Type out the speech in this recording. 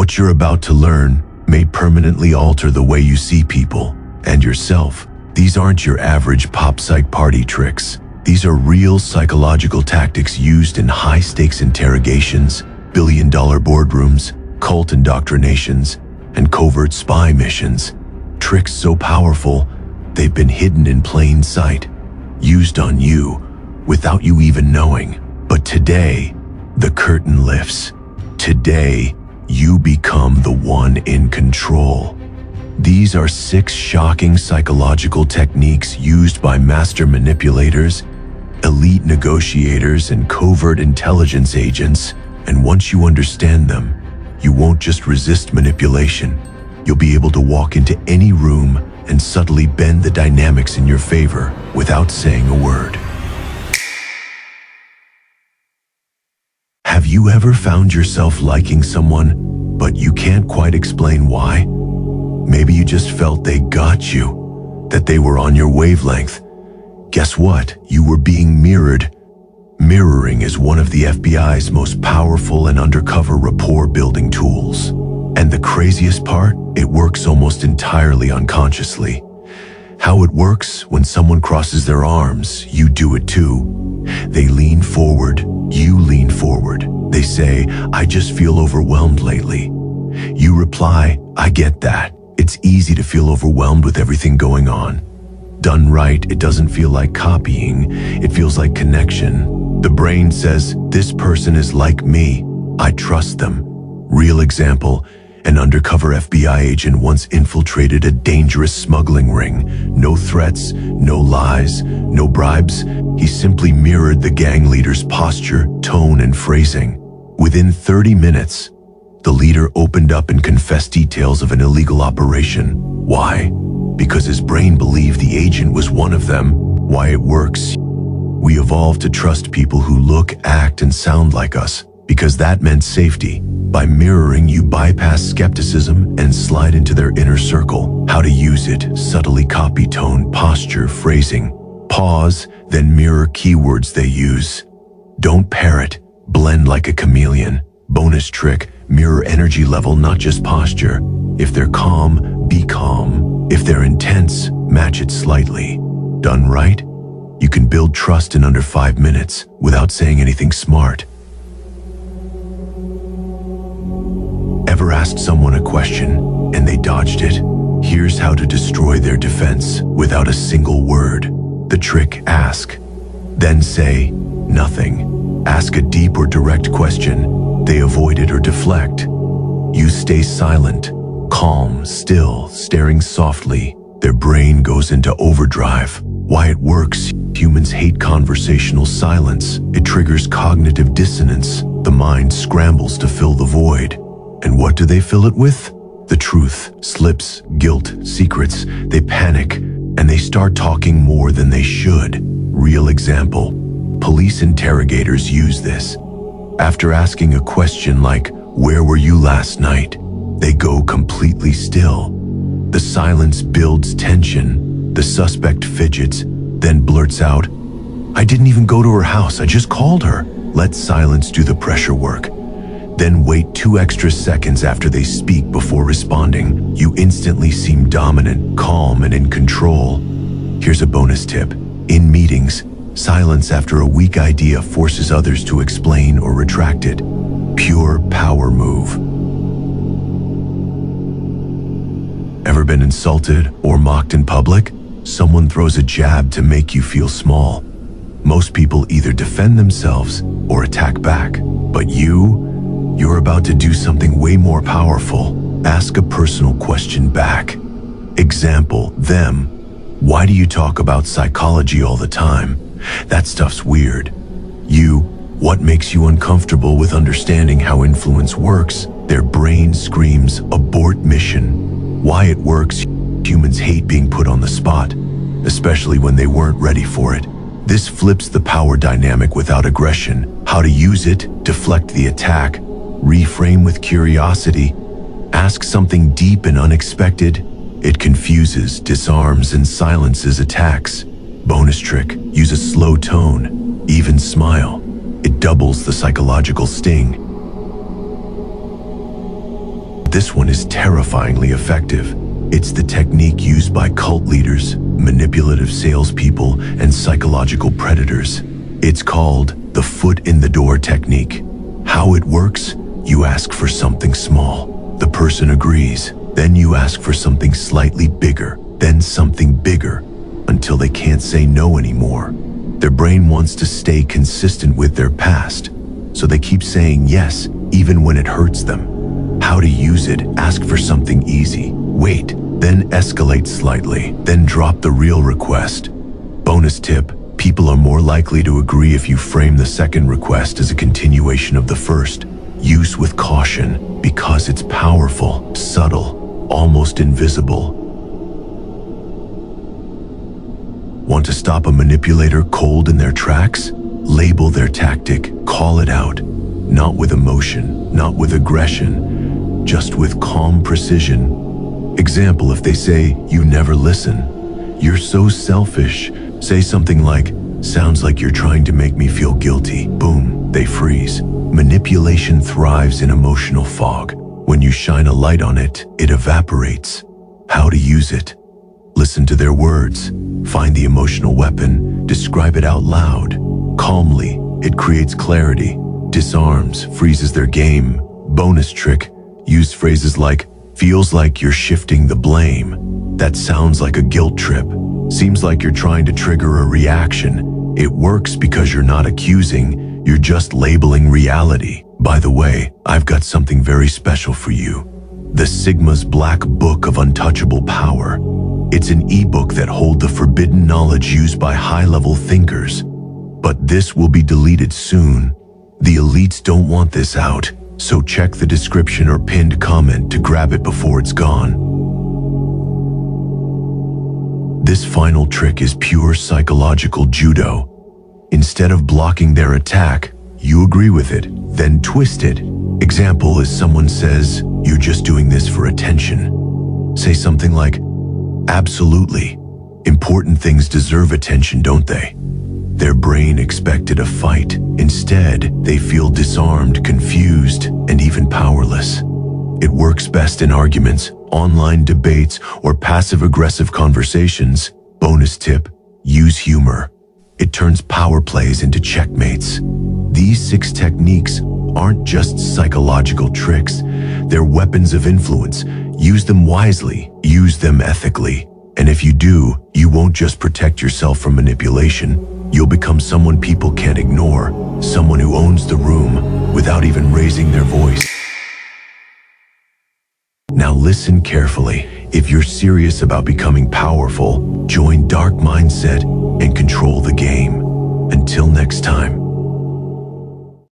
What you're about to learn may permanently alter the way you see people and yourself. These aren't your average pop psych party tricks. These are real psychological tactics used in high-stakes interrogations, billion-dollar boardrooms, cult indoctrinations, and covert spy missions. Tricks so powerful, they've been hidden in plain sight, used on you without you even knowing. But today, the curtain lifts. Today, you become the one in control. These are 6 shocking psychological techniques used by master manipulators, elite negotiators, and covert intelligence agents. And once you understand them, you won't just resist manipulation. You'll be able to walk into any room and subtly bend the dynamics in your favor without saying a word. Have you ever found yourself liking someone, but you can't quite explain why? Maybe you just felt they got you, that they were on your wavelength. Guess what? You were being mirrored. Mirroring is one of the FBI's most powerful and undercover rapport-building tools. And the craziest part, it works almost entirely unconsciously. How it works: when someone crosses their arms, you do it too. They lean forward, you lean forward. They say, "I just feel overwhelmed lately." You reply, "I get that. It's easy to feel overwhelmed with everything going on." Done right, it doesn't feel like copying, it feels like connection. The brain says, "This person is like me. I trust them." Real example: an undercover FBI agent once infiltrated a dangerous smuggling ring. No threats, no lies, no bribes. He simply mirrored the gang leader's posture, tone, and phrasing. Within 30 minutes, the leader opened up and confessed details of an illegal operation. Why? Because his brain believed the agent was one of them. Why it works? We evolved to trust people who look, act, and sound like us, because that meant safety. By mirroring, you bypass skepticism and slide into their inner circle. How to use it: subtly copy tone, posture, phrasing. Pause, then mirror keywords they use. Don't parrot, blend like a chameleon. Bonus trick: mirror energy level, not just posture. If they're calm, be calm. If they're intense, match it slightly. Done right, you can build trust in under 5 minutes without saying anything smart. Ever asked someone a question and they dodged it? Here's how to destroy their defense without a single word. The trick: ask, then say nothing. Ask a deep or direct question. They avoid it or deflect. You stay silent, calm, still, staring softly. Their brain goes into overdrive. Why it works: humans hate conversational silence. It triggers cognitive dissonance. The mind scrambles to fill the void. And what do they fill it with? The truth, slips, guilt, secrets. They panic, and they start talking more than they should. Real example: police interrogators use this. After asking a question like, "Where were you last night?" they go completely still. The silence builds tension. The suspect fidgets, then blurts out, "I didn't even go to her house, I just called her." Let silence do the pressure work. Then wait 2 extra seconds after they speak before responding. You instantly seem dominant, calm, and in control. Here's a bonus tip. In meetings, silence after a weak idea forces others to explain or retract it. Pure power move. Ever been insulted or mocked in public? Someone throws a jab to make you feel small. Most people either defend themselves or attack back. But you're about to do something way more powerful. Ask a personal question back. Example: them. "Why do you talk about psychology all the time? That stuff's weird." You: "What makes you uncomfortable with understanding how influence works?" Their brain screams, "Abort mission." Why it works: humans hate being put on the spot, especially when they weren't ready for it. This flips the power dynamic without aggression. How to use it: deflect the attack, reframe with curiosity, ask something deep and unexpected. It confuses, disarms, and silences attacks. Bonus trick: use a slow tone, even smile. It doubles the psychological sting. this one is terrifyingly effective. It's the technique used by cult leaders, manipulative salespeople, and psychological predators. It's called the foot in the door technique. How it works? You ask for something small. The person agrees. Then you ask for something slightly bigger, then something bigger, until they can't say no anymore. Their brain wants to stay consistent with their past, so they keep saying yes, even when it hurts them. How to use it? Ask for something easy. Wait, then escalate slightly, then drop the real request. Bonus tip: people are more likely to agree if you frame the second request as a continuation of the first. Use with caution, because it's powerful, subtle, almost invisible. Want to stop a manipulator cold in their tracks? Label their tactic, call it out. Not with emotion, not with aggression, just with calm precision. Example, if they say, "You never listen," "You're so selfish," say something like, "Sounds like you're trying to make me feel guilty." Boom, they freeze. Manipulation thrives in emotional fog. When you shine a light on it, it evaporates. How to use it? Listen to their words. Find the emotional weapon. Describe it out loud. Calmly, it creates clarity. Disarms, freezes their game. Bonus trick: use phrases like, "Feels like you're shifting the blame." That sounds like a guilt trip. Seems like you're trying to trigger a reaction. It works because you're not accusing, you're just labeling reality. By the way, I've got something very special for you. The Sigma's Black Book of Untouchable Power. It's an ebook that holds the forbidden knowledge used by high-level thinkers. But this will be deleted soon. The elites don't want this out, so check the description or pinned comment to grab it before it's gone. This final trick is pure psychological judo. Instead of blocking their attack, you agree with it, then twist it. Example is someone says, "You're just doing this for attention." Say something like, "Absolutely. Important things deserve attention, don't they?" Their brain expected a fight. Instead, they feel disarmed, confused, and even powerless. It works best in arguments, online debates, or passive-aggressive conversations. Bonus tip: use humor. It turns power plays into checkmates. These 6 techniques aren't just psychological tricks. They're weapons of influence. Use them wisely, use them ethically. And if you do, you won't just protect yourself from manipulation. You'll become someone people can't ignore, someone who owns the room without even raising their voice. Now listen carefully. If you're serious about becoming powerful, join Dark Mindset and control the game. Until next time.